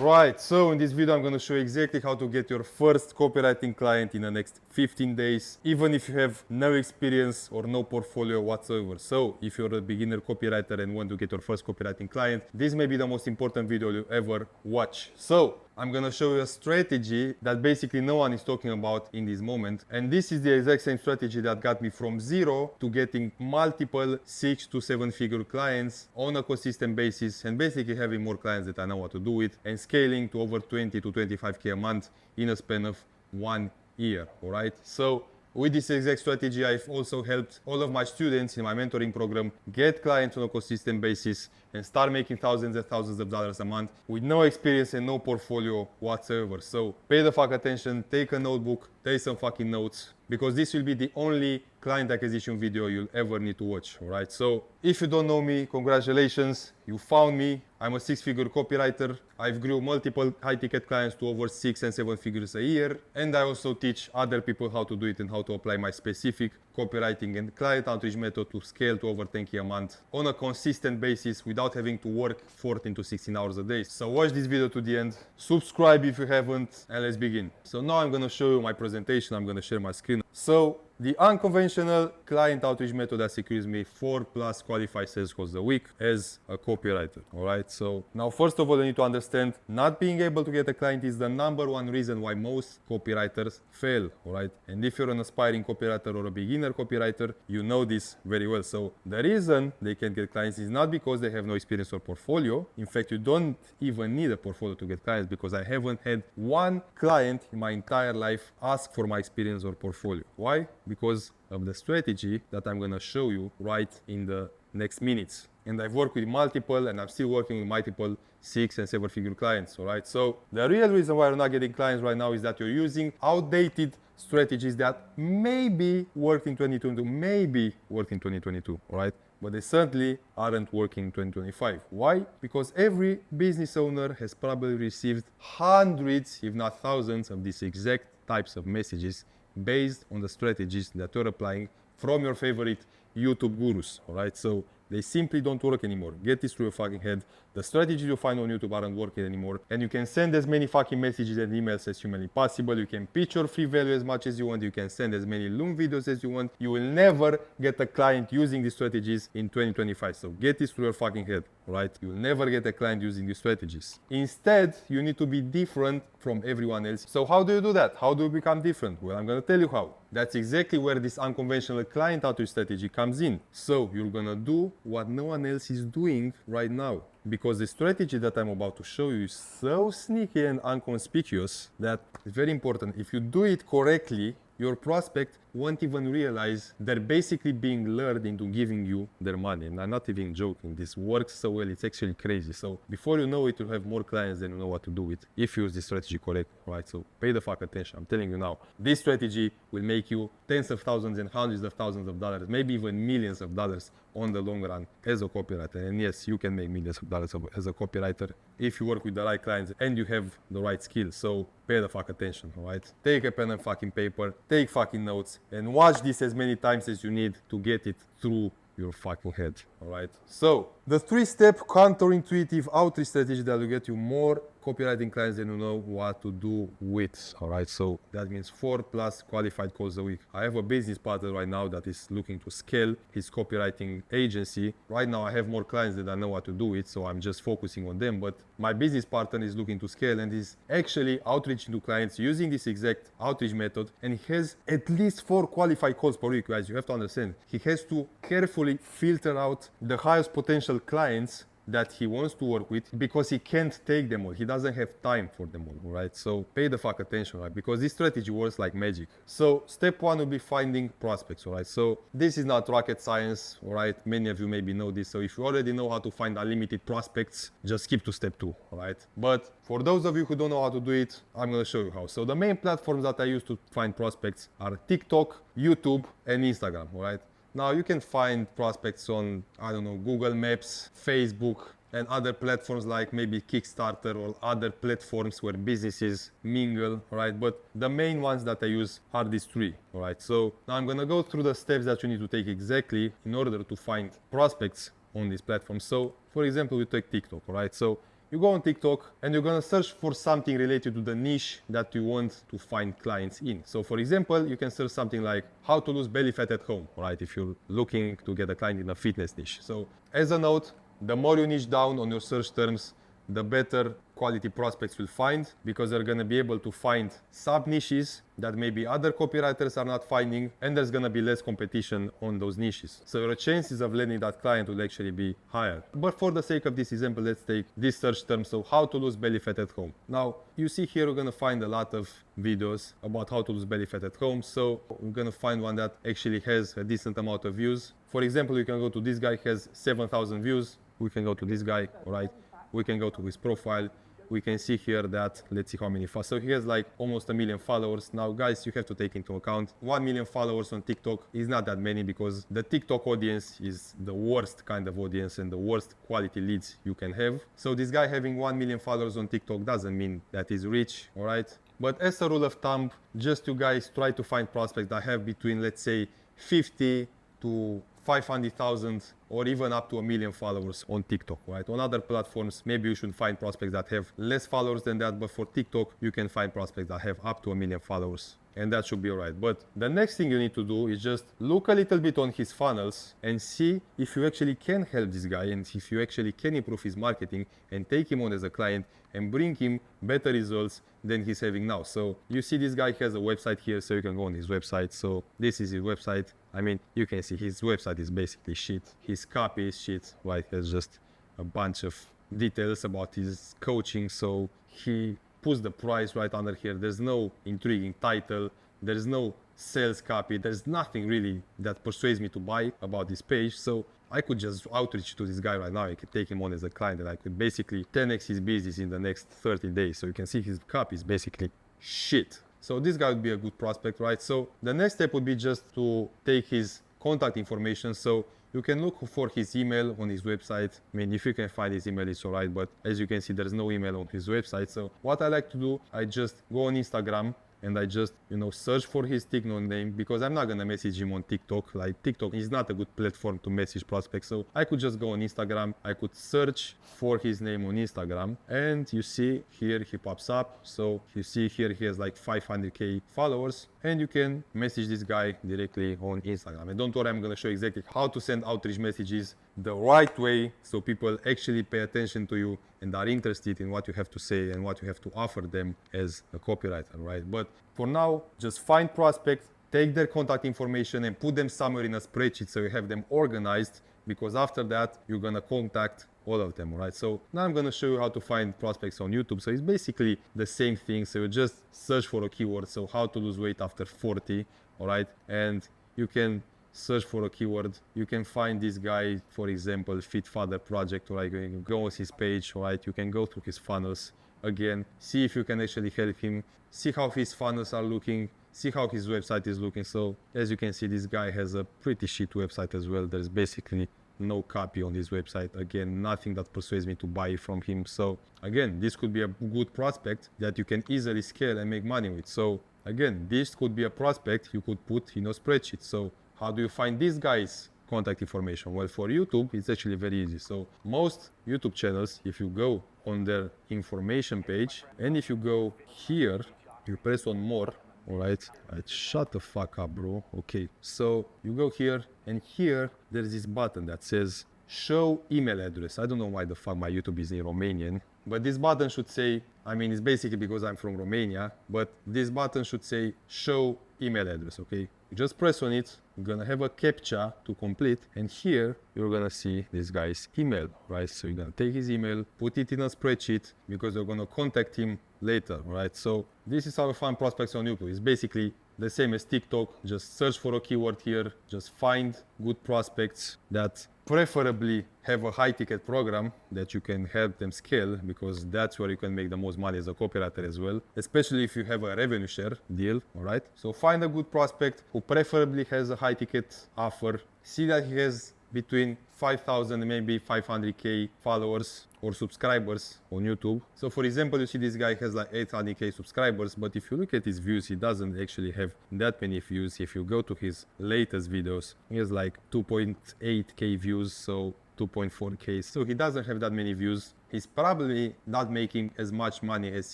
Right, so in this video I'm going to show you exactly how to get your first copywriting client in the next 15 days, even if you have no experience or no portfolio whatsoever. So if you're a beginner copywriter and want to get your first copywriting client, this may be the most important video you ever watch. So I'm going to show you a strategy that basically no one is talking about in this moment. And this is the exact same strategy that got me from zero to getting multiple 6 to 7 figure clients on a consistent basis, and basically having more clients that I know what to do with, and scaling to over 20 to 25K a month in a span of 1 year. All right. So with this exact strategy, I've also helped all of my students in my mentoring program get clients on a consistent basis and start making thousands and thousands of dollars a month with no experience and no portfolio whatsoever. So pay the fuck attention, take a notebook, take some fucking notes, because this will be the only client acquisition video you'll ever need to watch. All right. So if you don't know me, congratulations, you found me. I'm a 6-figure copywriter. I've grew multiple high-ticket clients to over 6 and 7 figures a year. And I also teach other people how to do it and how to apply my specific copywriting and client outreach method to scale to over 10K a month on a consistent basis without having to work 14 to 16 hours a day. So watch this video to the end, subscribe if you haven't, and let's begin. So now I'm going to show you my presentation. I'm going to share my screen. So the unconventional client outreach method that secures me 4+ qualified sales calls a week as a copywriter. All right. So now, first of all, you need to understand not being able to get a client is the #1 reason why most copywriters fail. All right. And if you're an aspiring copywriter or a beginner copywriter, you know this very well. So the reason they can't get clients is not because they have no experience or portfolio. In fact, you don't even need a portfolio to get clients, because I haven't had one client in my entire life ask for my experience or portfolio. Why? Because of the strategy that I'm going to show you right in the next minutes. And I've worked with multiple, and I'm still working with multiple 6 and 7 figure clients. All right. So the real reason why you're not getting clients right now is that you're using outdated strategies that maybe worked in 2022, maybe worked in 2022. All right. But they certainly aren't working in 2025. Why? Because every business owner has probably received hundreds, if not thousands, of these exact types of messages based on the strategies that you're applying from your favorite YouTube gurus. All right. So they simply don't work anymore. Get this through your fucking head. The strategies you find on YouTube aren't working anymore. And you can send as many fucking messages and emails as humanly possible. You can pitch your free value as much as you want. You can send as many Loom videos as you want. You will never get a client using these strategies in 2025. So get this through your fucking head. Right? You'll never get a client using these strategies. Instead, you need to be different from everyone else. So how do you do that? How do you become different? Well, I'm going to tell you how. That's exactly where this unconventional client outreach strategy comes in. So you're going to do what no one else is doing right now. Because the strategy that I'm about to show you is so sneaky and inconspicuous that it's very important. If you do it correctly, your prospect won't even realize they're basically being lured into giving you their money. And I'm not even joking. This works so well. It's actually crazy. So before you know it, you'll have more clients than you know what to do with if you use this strategy correct, right? So pay the fuck attention. I'm telling you now, this strategy will make you tens of thousands and hundreds of thousands of dollars, maybe even millions of dollars on the long run as a copywriter. And yes, you can make millions of dollars as a copywriter if you work with the right clients and you have the right skills. So pay the fuck attention, all right? Take a pen and fucking paper, take fucking notes, and watch this as many times as you need to get it through your fucking head. All right. So the 3-step counterintuitive outreach strategy that will get you more copywriting clients than you know what to do with. All right. So that means 4+ qualified calls a week. I have a business partner right now that is looking to scale his copywriting agency. Right now, I have more clients than I know what to do with, so I'm just focusing on them. But my business partner is looking to scale and is actually outreaching to clients using this exact outreach method. And he has at least 4 qualified calls per week, guys. You have to understand. He has to carefully filter out the highest potential clients that he wants to work with, because he can't take them all. He doesn't have time for them all, right? So pay the fuck attention, right? Because this strategy works like magic. So step 1 will be finding prospects, all right? So this is not rocket science, all right? Many of you maybe know this. So if you already know how to find unlimited prospects, just skip to step 2, all right? But for those of you who don't know how to do it, I'm going to show you how. So the main platforms that I use to find prospects are TikTok, YouTube, and Instagram, all right? Now you can find prospects on, I don't know, Google Maps, Facebook, and other platforms like maybe Kickstarter or other platforms where businesses mingle, right? But the main ones that I use are these 3, all right? So now I'm gonna go through the steps that you need to take exactly in order to find prospects on this platform. So for example, we take TikTok, all right? So you go on TikTok and you're gonna search for something related to the niche that you want to find clients in. So for example, you can search something like how to lose belly fat at home, right? If you're looking to get a client in a fitness niche. So as a note, the more you niche down on your search terms, the better quality prospects will find, because they're going to be able to find sub niches that maybe other copywriters are not finding, and there's going to be less competition on those niches. So your chances of landing that client will actually be higher. But for the sake of this example, let's take this search term, so how to lose belly fat at home. Now you see here we're going to find a lot of videos about how to lose belly fat at home. So we're going to find one that actually has a decent amount of views. For example, you can go to this guy, has 7,000 views. We can go to this guy, all right? We can go to his profile. We can see here that, let's see how many followers. So he has like almost 1 million followers. Now guys, you have to take into account 1 million followers on TikTok is not that many, because the TikTok audience is the worst kind of audience and the worst quality leads you can have. So this guy having 1 million followers on TikTok doesn't mean that he's rich, all right? But as a rule of thumb, just you guys try to find prospects that have between, let's say, 50 to 500,000 or even up to 1 million followers on TikTok, right? On other platforms, maybe you should find prospects that have less followers than that, but for TikTok, you can find prospects that have up to 1 million followers, and that should be all right. But the next thing you need to do is just look a little bit on his funnels and see if you actually can help this guy, and if you actually can improve his marketing and take him on as a client and bring him better results than he's having now. So you see this guy has a website here, so you can go on his website. So this is his website. I mean, you can see his website is basically shit. His copy is shit, right? Has just a bunch of details about his coaching. So he puts the price right under here. There's no intriguing title. There's no sales copy. There's nothing really that persuades me to buy about this page. So I could just outreach to this guy right now. I could take him on as a client, and I could basically 10x his business in the next 30 days. So you can see his copy is basically shit. So this guy would be a good prospect, right? So the next step would be just to take his contact information. So you can look for his email on his website. I mean, if you can find his email, it's all right. But as you can see, there's no email on his website. So what I like to do, I just go on Instagram and I just, search for his TikTok name, because I'm not going to message him on TikTok. Like, TikTok is not a good platform to message prospects. So I could just go on Instagram. I could search for his name on Instagram, and you see here he pops up. So you see here he has like 500k followers, and you can message this guy directly on Instagram. And don't worry, I'm going to show you exactly how to send outreach messages the right way, so people actually pay attention to you and are interested in what you have to say and what you have to offer them as a copywriter, right? But for now, just find prospects, take their contact information and put them somewhere in a spreadsheet so you have them organized, because after that, you're going to contact all of them, right? So now I'm going to show you how to find prospects on YouTube. So it's basically the same thing. So you just search for a keyword. So how to lose weight after 40, all right? And you can search for a keyword. You can find this guy, for example, Fit Father Project, or you can go on his page, right? You can go through his funnels again, see if you can actually help him, see how his funnels are looking, see how his website is looking. So as you can see, this guy has a pretty shit website as well. There's basically no copy on his website. Again, nothing that persuades me to buy from him. So again, this could be a good prospect that you can easily scale and make money with. So again, this could be a prospect you could put in a spreadsheet. So how do you find these guys' contact information? Well, for YouTube, it's actually very easy. So most YouTube channels, if you go on their information page, and if you go here, you press on more, all right? Shut the fuck up, bro. Okay, so you go here, and here there's this button that says show email address. I don't know why the fuck my YouTube is in Romanian, but this button should say, I mean, it's basically because I'm from Romania, but this button should say show email address, okay? You just press on it, you're gonna have a CAPTCHA to complete, and here you're gonna see this guy's email, right? So you're gonna take his email, put it in a spreadsheet, because you're gonna contact him later, right? So this is how you find prospects on YouTube. It's basically the same as TikTok. Just search for a keyword here, just find good prospects that preferably have a high ticket program that you can help them scale, because that's where you can make the most money as a copywriter as well, especially if you have a revenue share deal, all right? So find a good prospect who preferably has a high ticket offer. See that he has between 5,000 and maybe 500k followers or subscribers on YouTube. So for example, you see this guy has like 800k subscribers, but if you look at his views, he doesn't actually have that many views. If you go to his latest videos, he has like 2.8k views, so 2.4k. So he doesn't have that many views. he's probably not making as much money as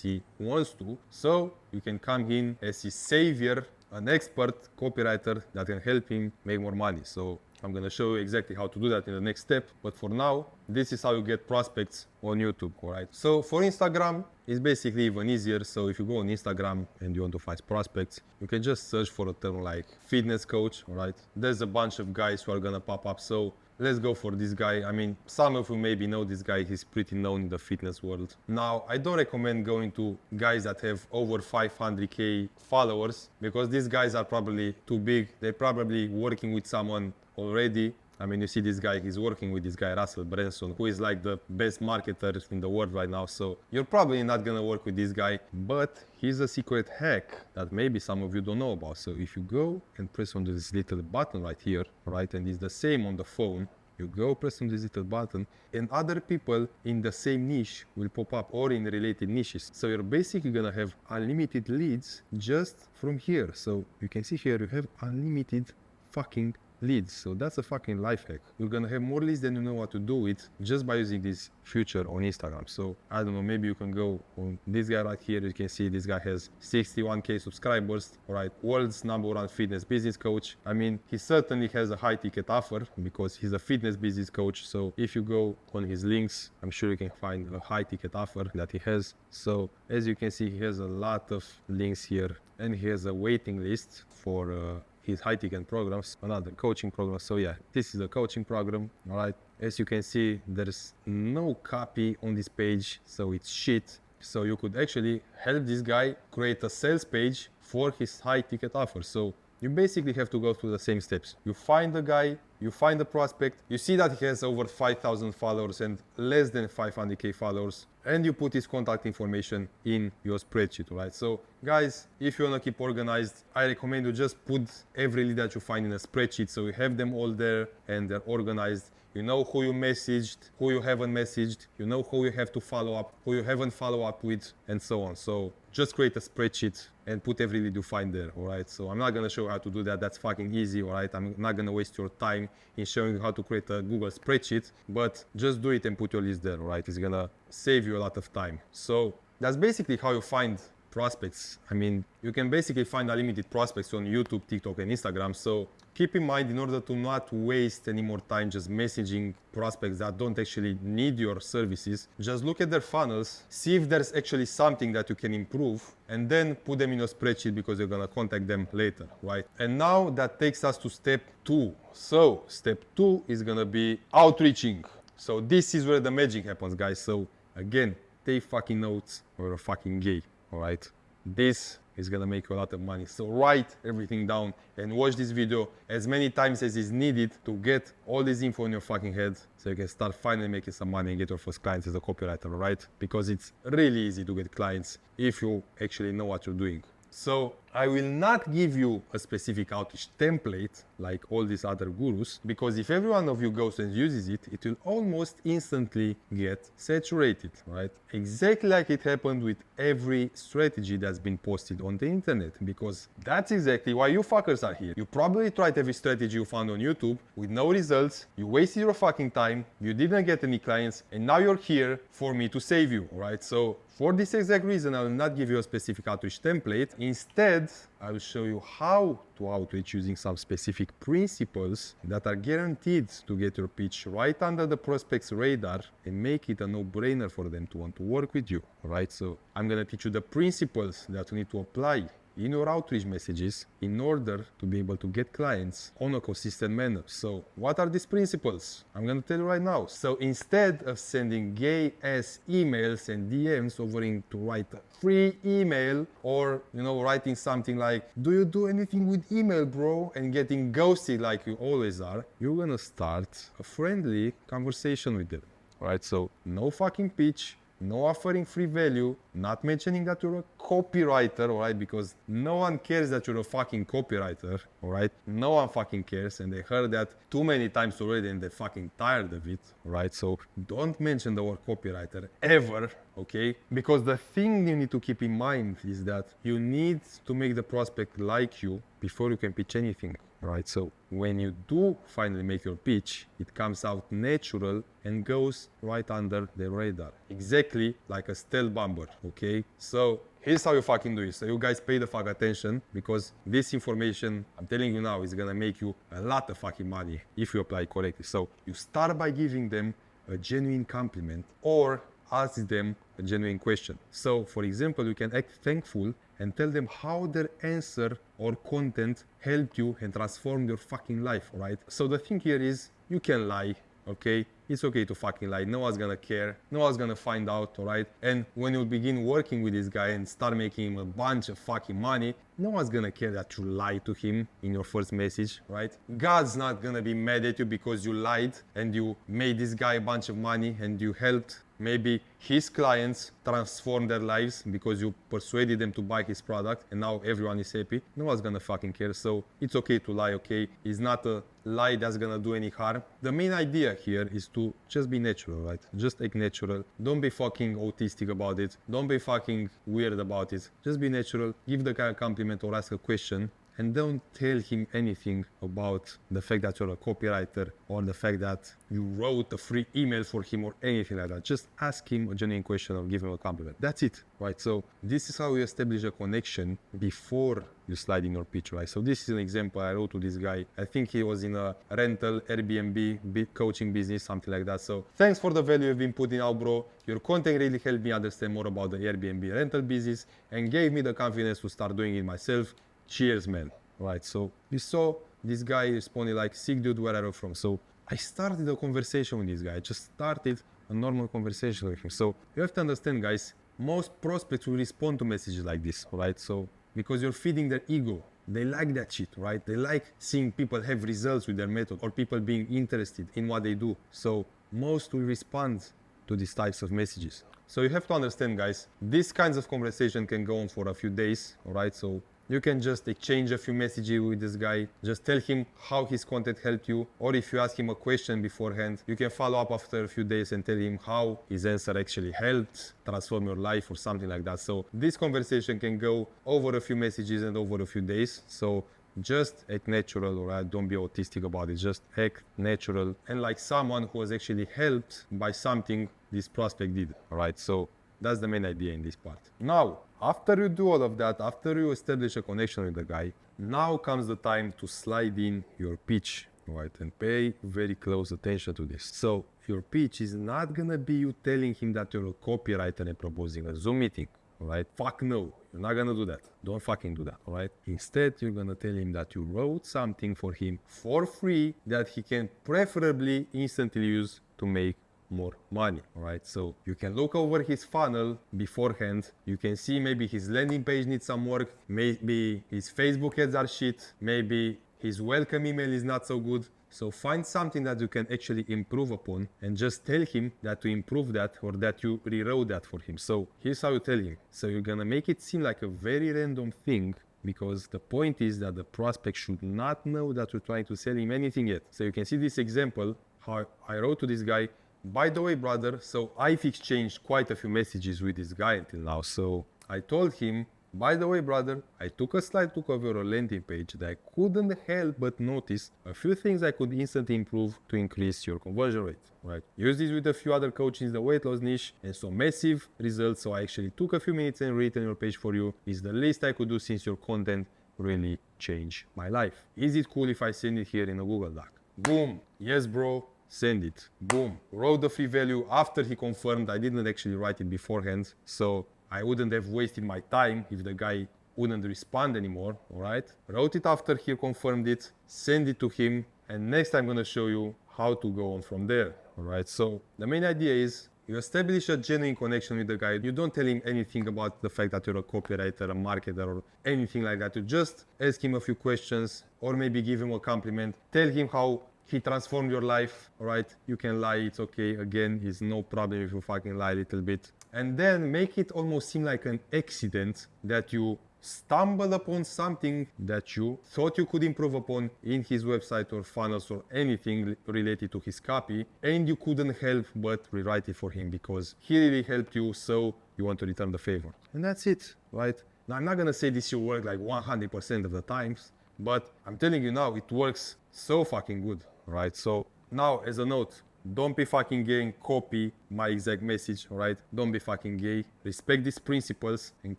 he wants to. So you can come in as his savior, an expert copywriter that can help him make more money. So I'm gonna show you exactly how to do that in the next step. But for now, this is how you get prospects on YouTube, alright? So for Instagram, it's basically even easier. So if you go on Instagram and you want to find prospects, you can just search for a term like fitness coach, alright? There's a bunch of guys who are gonna pop up. So let's go for this guy. I mean, some of you maybe know this guy. He's pretty known in the fitness world. Now, I don't recommend going to guys that have over 500K followers because these guys are probably too big. They're probably working with someone already. I mean, you see this guy, he's working with this guy, Russell Branson, who is like the best marketer in the world right now. So you're probably not gonna work with this guy, but he's a secret hack that maybe some of you don't know about. So if you go and press on this little button right here, right, and it's the same on the phone, you go press on this little button and other people in the same niche will pop up or in related niches. So you're basically gonna have unlimited leads just from here. So you can see here, you have unlimited fucking leads. So that's a fucking life hack. You're gonna have more leads than you know what to do with just by using this feature on Instagram. So I don't know, maybe you can go on this guy right here. You can see this guy has 61K subscribers, right? World's #1 fitness business coach. I mean, he certainly has a high ticket offer because he's a fitness business coach. So if you go on his links, I'm sure you can find a high ticket offer that he has. So as you can see, he has a lot of links here and he has a waiting list for his high ticket programs, another coaching program. So yeah, this is a coaching program, all right? As you can see, there's no copy on this page, so it's shit. So you could actually help this guy create a sales page for his high ticket offer. So you basically have to go through the same steps. You find the guy, you find the prospect, you see that he has over 5,000 followers and less than 500K followers, and you put his contact information in your spreadsheet, right? So guys, if you wanna keep organized, I recommend you just put every lead that you find in a spreadsheet so you have them all there and they're organized. You know who you messaged, who you haven't messaged, you know who you have to follow up, who you haven't followed up with, and so on. So just create a spreadsheet and put every lead you find there, all right? So I'm not gonna show you how to do that. That's fucking easy, all right? I'm not gonna waste your time in showing you how to create a Google spreadsheet, but just do it and put your list there, all right? It's gonna save you a lot of time. So that's basically how you find prospects. I mean, you can basically find unlimited prospects on YouTube, TikTok, and Instagram. So keep in mind, in order to not waste any more time just messaging prospects that don't actually need your services, just look at their funnels, see if there's actually something that you can improve, and then put them in your spreadsheet because you're gonna contact them later, right? And now that takes us to step 2. So step 2 is gonna be outreaching. So this is where the magic happens, guys. So again, take fucking notes or you're fucking gay. All right, this is gonna make you a lot of money. So write everything down and watch this video as many times as is needed to get all this info in your fucking head so you can start finally making some money and get your first clients as a copywriter, right? Because it's really easy to get clients if you actually know what you're doing. So I will not give you a specific outreach template like all these other gurus, because if every one of you goes and uses it, it will almost instantly get saturated, right? Exactly like it happened with every strategy that's been posted on the internet, because that's exactly why you fuckers are here. You probably tried every strategy you found on YouTube with no results, you wasted your fucking time, you didn't get any clients, and now you're here for me to save you, right? So for this exact reason, I will not give you a specific outreach template. Instead, I will show you how to outreach using some specific principles that are guaranteed to get your pitch right under the prospect's radar and make it a no-brainer for them to want to work with you, right? So I'm gonna teach you the principles that you need to apply in your outreach messages in order to be able to get clients on a consistent manner. So what are these principles? I'm gonna tell you right now. So instead of sending gay ass emails and DMs offering to write a free email, or writing something like, do you do anything with email, bro, and getting ghosted like you always are, you're gonna start a friendly conversation with them. All right, so no fucking pitch, no offering free value, not mentioning that you're a copywriter, all right? Because no one cares that you're a fucking copywriter, all right? No one fucking cares, and they heard that too many times already and they're fucking tired of it, right? So don't mention the word copywriter ever, okay? Because the thing you need to keep in mind is that you need to make the prospect like you before you can pitch anything. right? So when you do finally make your pitch, it comes out natural and goes right under the radar, exactly like a stealth bomber, okay? So here's how you fucking do it. So you guys pay the fuck attention, because this information I'm telling you now is gonna make you a lot of fucking money if you apply correctly. So you start by giving them a genuine compliment or ask them a genuine question. So for example, you can act thankful and tell them how their answer or content helped you and transformed your fucking life, right? So the thing here is, you can lie, okay? It's okay to fucking lie. No one's gonna care. No one's gonna find out, alright? And when you begin working with this guy and start making him a bunch of fucking money, no one's gonna care that you lied to him in your first message, right? God's not gonna be mad at you because you lied and you made this guy a bunch of money and you helped maybe his clients transform their lives because you persuaded them to buy his product and now everyone is happy. No one's gonna fucking care. So it's okay to lie, okay? It's not a lie that's gonna do any harm. The main idea here is to just be natural, right? Just act natural. Don't be fucking autistic about it. Don't be fucking weird about it. Just be natural. Give the guy a compliment or ask a question. And don't tell him anything about the fact that you're a copywriter or the fact that you wrote a free email for him or anything like that. Just ask him a genuine question or give him a compliment. That's it, right? So this is how you establish a connection before you slide in your pitch, right? So this is an example I wrote to this guy. I think he was in a rental Airbnb coaching business, something like that. So thanks for the value you've been putting out, bro. Your content really helped me understand more about the Airbnb rental business and gave me the confidence to start doing it myself. Cheers, man. Right, so you saw this guy responded like, sick dude, where are you from? So I started a conversation with this guy. I just started a normal conversation with him. So you have to understand, guys, most prospects will respond to messages like this, right? So because you're feeding their ego. They like that shit, right? They like seeing people have results with their method or people being interested in what they do. So most will respond to these types of messages. So you have to understand, guys, these kinds of conversation can go on for a few days, all right? So you can just exchange a few messages with this guy. Just tell him how his content helped you. Or if you ask him a question beforehand, you can follow up after a few days and tell him how his answer actually helped transform your life or something like that. So this conversation can go over a few messages and over a few days. So just act natural, alright? Don't be autistic about it. Just act natural and like someone who was actually helped by something this prospect did, alright? So that's the main idea in this part. Now, after you do all of that, after you establish a connection with the guy, now comes the time to slide in your pitch, right? And pay very close attention to this. So your pitch is not gonna be you telling him that you're a copywriter and proposing a Zoom meeting, right? Fuck no, you're not gonna do that. Don't fucking do that, alright? Instead, you're gonna tell him that you wrote something for him for free that he can preferably instantly use to make more money, right? So you can look over his funnel beforehand. You can see maybe his landing page needs some work, maybe his Facebook ads are shit, maybe his welcome email is not so good. So find something that you can actually improve upon and just tell him that to improve that or that you rewrote that for him. So here's how you tell him. So you're gonna make it seem like a very random thing, because the point is that the prospect should not know that you're trying to sell him anything yet. So you can see this example, how I wrote to this guy, by the way, brother, so I've exchanged quite a few messages with this guy until now. So I told him, by the way, brother, I took a slide to cover a landing page that I couldn't help but notice a few things I could instantly improve to increase your conversion rate, right? Use this with a few other coaches in the weight loss niche and saw massive results. So I actually took a few minutes and written your page for you. It's the least I could do since your content really changed my life. Is it cool if I send it here in a Google Doc? Boom. Yes, bro. Send it. Boom. Wrote the free value after he confirmed. I didn't actually write it beforehand, so I wouldn't have wasted my time if the guy wouldn't respond anymore, alright? Wrote it after he confirmed it, send it to him, and next I'm gonna show you how to go on from there, alright? So the main idea is you establish a genuine connection with the guy. You don't tell him anything about the fact that you're a copywriter, a marketer, or anything like that. You just ask him a few questions or maybe give him a compliment. Tell him how he transformed your life, alright? You can lie, it's okay. Again, it's no problem if you fucking lie a little bit. And then make it almost seem like an accident that you stumble upon something that you thought you could improve upon in his website or funnels or anything related to his copy, and you couldn't help but rewrite it for him because he really helped you, so you want to return the favor. And that's it, right? Now, I'm not gonna say this will work like 100% of the times, but I'm telling you now, it works so fucking good, right? So now, as a note, don't be fucking gay and copy my exact message, right? Don't be fucking gay. Respect these principles and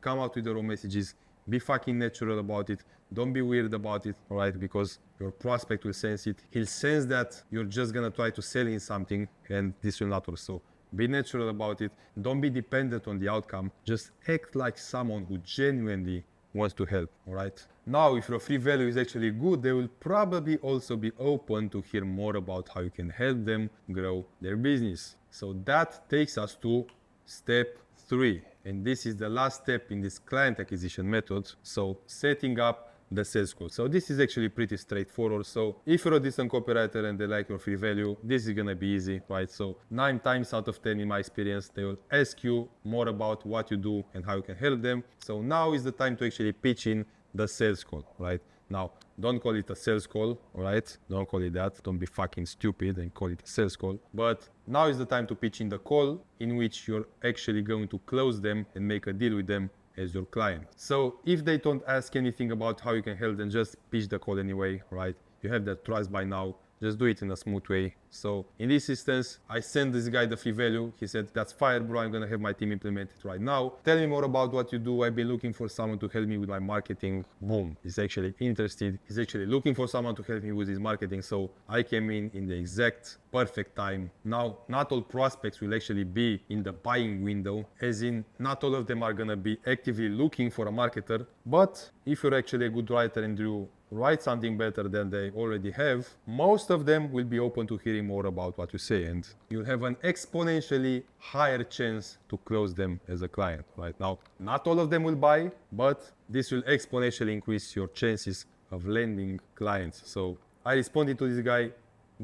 come out with your own messages. Be fucking natural about it. Don't be weird about it, right? Because your prospect will sense it. He'll sense that you're just gonna try to sell him something, and this will not work. So be natural about it. Don't be dependent on the outcome. Just act like someone who genuinely wants to help, all right? Now, if your free value is actually good, they will probably also be open to hear more about how you can help them grow their business. So that takes us to step 3. And this is the last step in this client acquisition method. So setting up the sales call. So this is actually pretty straightforward. So if you're a decent copywriter and they like your free value, this is gonna be easy, right? So 9 times out of 10 in my experience, they will ask you more about what you do and how you can help them. So now is the time to actually pitch in the sales call, right? Now, don't call it a sales call, all right? Don't call it that. Don't be fucking stupid and call it a sales call. But now is the time to pitch in the call in which you're actually going to close them and make a deal with them as your client. So if they don't ask anything about how you can help them, just pitch the call anyway, right? You have that trust by now. Just do it in a smooth way. So in this instance, I sent this guy the free value. He said, that's fire, bro. I'm going to have my team implement it right now. Tell me more about what you do. I've been looking for someone to help me with my marketing. Boom. He's actually interested. He's actually looking for someone to help me with his marketing. So I came in the exact perfect time. Now, not all prospects will actually be in the buying window, as in not all of them are going to be actively looking for a marketer. But if you're actually a good writer and you write something better than they already have, most of them will be open to hearing more about what you say, and you'll have an exponentially higher chance to close them as a client. Right now, not all of them will buy, but this will exponentially increase your chances of landing clients. So I responded to this guy,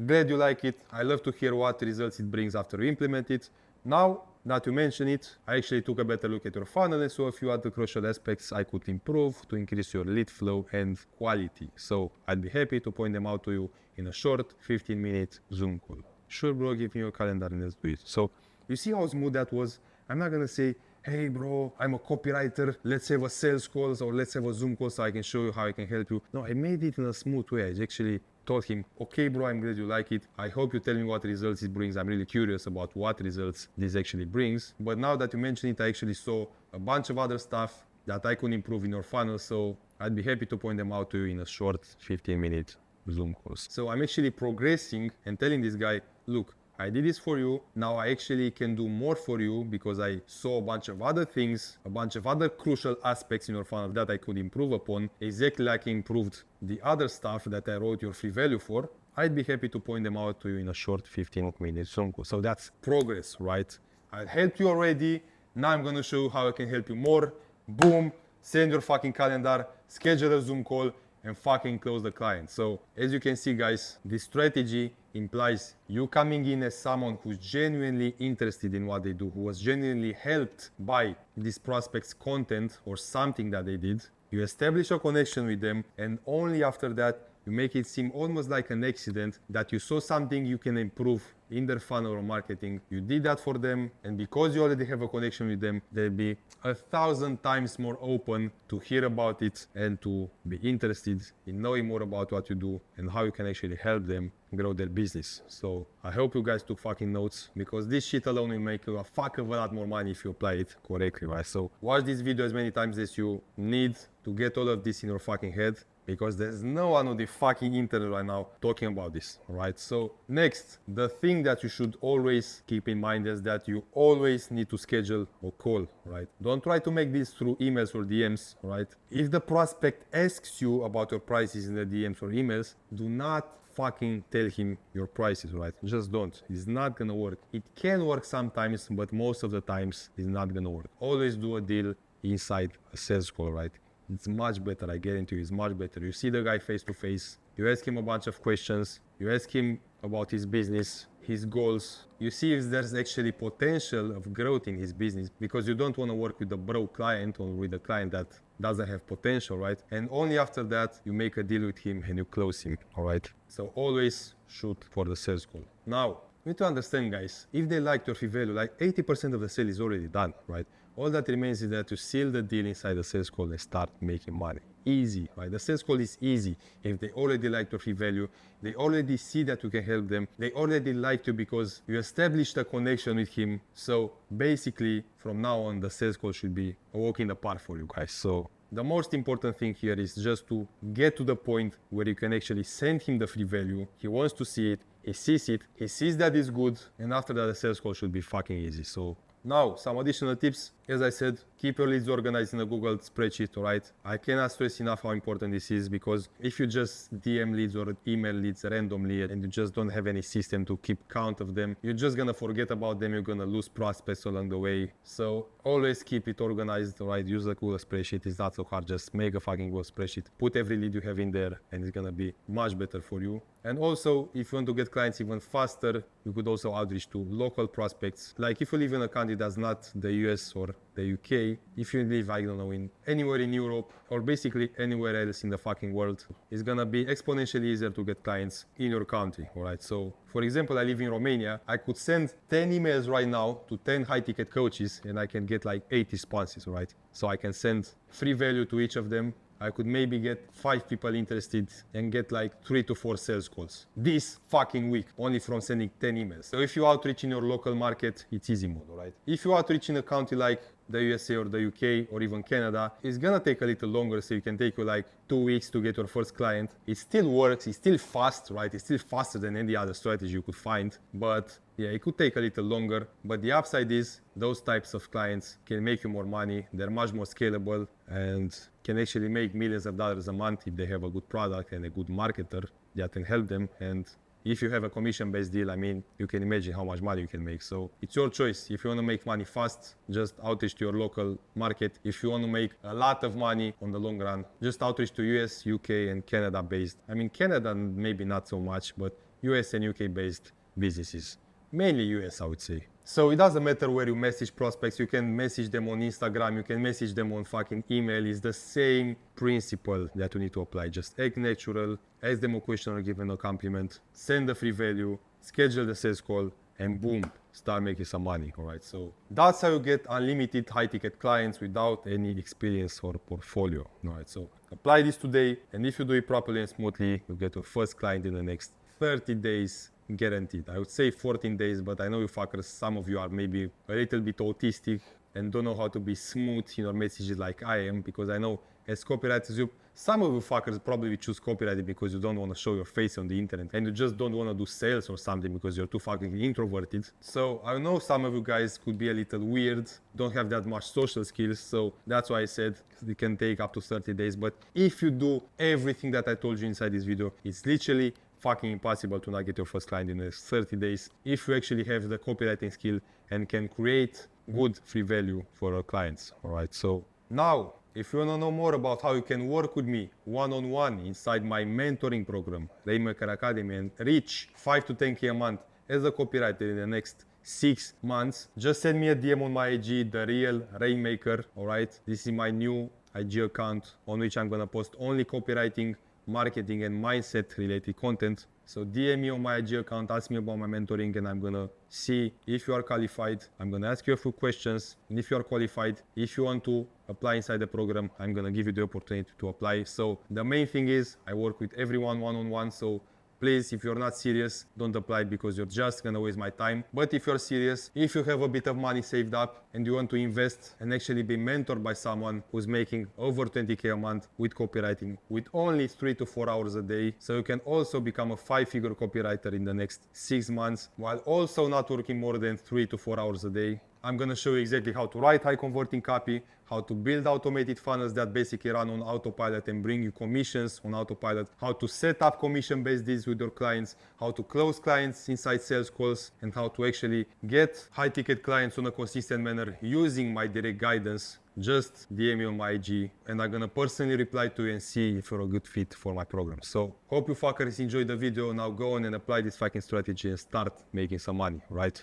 glad you like it. I love to hear what results it brings after you implement it. Now that you mention it, I actually took a better look at your funnel and saw a few other crucial aspects I could improve to increase your lead flow and quality. So I'd be happy to point them out to you in a short 15-minute Zoom call. Sure, bro, give me your calendar and let's do it. So you see how smooth that was? I'm not gonna say, hey bro, I'm a copywriter, let's have a sales call or let's have a Zoom call so I can show you how I can help you. No, I made it in a smooth way. I actually told him, okay bro, I'm glad you like it. I hope you tell me what results it brings. I'm really curious about what results this actually brings. But now that you mention it, I actually saw a bunch of other stuff that I could improve in your funnel. So I'd be happy to point them out to you in a short 15-minute Zoom course. So I'm actually progressing and telling this guy, look, I did this for you. Now I actually can do more for you because I saw a bunch of other things, a bunch of other crucial aspects in your funnel that I could improve upon, exactly like I improved the other stuff that I wrote your free value for. I'd be happy to point them out to you in a short 15-minute Zoom call. So that's progress, right? I helped you already. Now I'm going to show you how I can help you more. Boom, send your fucking calendar, schedule a Zoom call, and fucking close the client. So as you can see, guys, this strategy implies you coming in as someone who's genuinely interested in what they do, who was genuinely helped by this prospect's content or something that they did. You establish a connection with them, and only after that you make it seem almost like an accident that you saw something you can improve in their funnel or marketing. You did that for them, and because you already have a connection with them, they'll be 1,000 times more open to hear about it and to be interested in knowing more about what you do and how you can actually help them grow their business. So I hope you guys took fucking notes, because this shit alone will make you a fuck of a lot more money if you apply it correctly, right? So watch this video as many times as you need to get all of this in your fucking head, because there's no one on the fucking internet right now talking about this, right? So next, the thing that you should always keep in mind is that you always need to schedule a call, right? Don't try to make this through emails or DMs, right? If the prospect asks you about your prices in the DMs or emails, do not fucking tell him your prices, right? Just don't. It's not gonna work. It can work sometimes, but most of the times it's not gonna work. Always do a deal inside a sales call, right? It's much better, I guarantee you, it's much better. You see the guy face to face, you ask him a bunch of questions, you ask him about his business, his goals. You see if there's actually potential of growth in his business, because you don't want to work with a broke client or with a client that doesn't have potential, right? And only after that, you make a deal with him and you close him, all right? So always shoot for the sales call. Now, you need to understand, guys, if they like your free value, like 80% of the sale is already done, right? all that remains is that you seal the deal inside the sales call and start making money. Easy, right? The sales call is easy. If they already like your free value, they already see that you can help them, they already like you because you established a connection with him. So basically, from now on, the sales call should be a walk in the park for you guys. So the most important thing here is just to get to the point where you can actually send him the free value. He wants to see it, he sees that it's good, and after that, the sales call should be fucking easy. So now, some additional tips. As I said, keep your leads organized in a Google spreadsheet, alright? I cannot stress enough how important this is, because if you just DM leads or email leads randomly and you just don't have any system to keep count of them, you're just gonna forget about them, you're gonna lose prospects along the way. So always keep it organized, alright? Use a Google spreadsheet, it's not so hard, just make a fucking Google spreadsheet. Put every lead you have in there and it's gonna be much better for you. And also, if you want to get clients even faster, you could also outreach to local prospects. Like if you live in a country that's not the US or the UK, if you live, I don't know, in anywhere in Europe or basically anywhere else in the fucking world, it's gonna be exponentially easier to get clients in your country, alright? So, for example, I live in Romania. I could send 10 emails right now to 10 high-ticket coaches and I can get like 80 responses, right? So I can send free value to each of them. I could maybe get 5 people interested and get like 3 to 4 sales calls this fucking week, only from sending 10 emails. So if you outreach in your local market, it's easy mode, right? If you outreach in a country like the USA or the UK or even Canada, it's gonna take a little longer, so it can take you like 2 weeks to get your first client. It still works, it's still fast, right? It's still faster than any other strategy you could find, but yeah, it could take a little longer. But the upside is those types of clients can make you more money, they're much more scalable and can actually make millions of dollars a month if they have a good product and a good marketer that can help them. And if you have a commission-based deal, I mean, you can imagine how much money you can make. So it's your choice. If you want to make money fast, just outreach to your local market. If you want to make a lot of money on the long run, just outreach to US, UK, and Canada-based. I mean, Canada maybe not so much, but US and UK-based businesses. Mainly US, I would say. So it doesn't matter where you message prospects. You can message them on Instagram. You can message them on fucking email. It's the same principle that you need to apply. Just act natural, ask them a question or give them a compliment, send the free value, schedule the sales call, and boom, start making some money, all right? So that's how you get unlimited high-ticket clients without any experience or portfolio, all right? So apply this today, and if you do it properly and smoothly, you'll get your first client in the next 30 days. Guaranteed. I would say 14 days, but I know you fuckers, some of you are maybe a little bit autistic and don't know how to be smooth in your messages like I am, because I know as copywriters, some of you fuckers probably choose copywriting because you don't want to show your face on the internet and you just don't want to do sales or something because you're too fucking introverted. So I know some of you guys could be a little weird, don't have that much social skills, so that's why I said it can take up to 30 days. But if you do everything that I told you inside this video, it's literally fucking impossible to not get your first client in the next 30 days if you actually have the copywriting skill and can create good free value for your clients, all right? So now, if you want to know more about how you can work with me one-on-one inside my mentoring program, Rainmaker Academy, and reach 5 to 10K a month as a copywriter in the next 6 months, just send me a DM on my IG, The Real Rainmaker, all right? This is my new IG account on which I'm gonna post only copywriting, marketing and mindset related content. So DM me on my IG account, ask me about my mentoring, and I'm gonna see if you are qualified. I'm gonna ask you a few questions, and if you are qualified, if you want to apply inside the program, I'm gonna give you the opportunity to apply. So the main thing is I work with everyone one-on-one, so please, if you're not serious, don't apply because you're just gonna waste my time. But if you're serious, if you have a bit of money saved up and you want to invest and actually be mentored by someone who's making over 20K a month with copywriting with only 3 to 4 hours a day, so you can also become a 5-figure copywriter in the next 6 months while also not working more than 3 to 4 hours a day. I'm gonna show you exactly how to write high converting copy, how to build automated funnels that basically run on autopilot and bring you commissions on autopilot, how to set up commission-based deals with your clients, how to close clients inside sales calls, and how to actually get high-ticket clients on a consistent manner using my direct guidance. Just DM me on my IG and I'm gonna personally reply to you and see if you're a good fit for my program. So hope you fuckers enjoyed the video. Now go on and apply this fucking strategy and start making some money, right?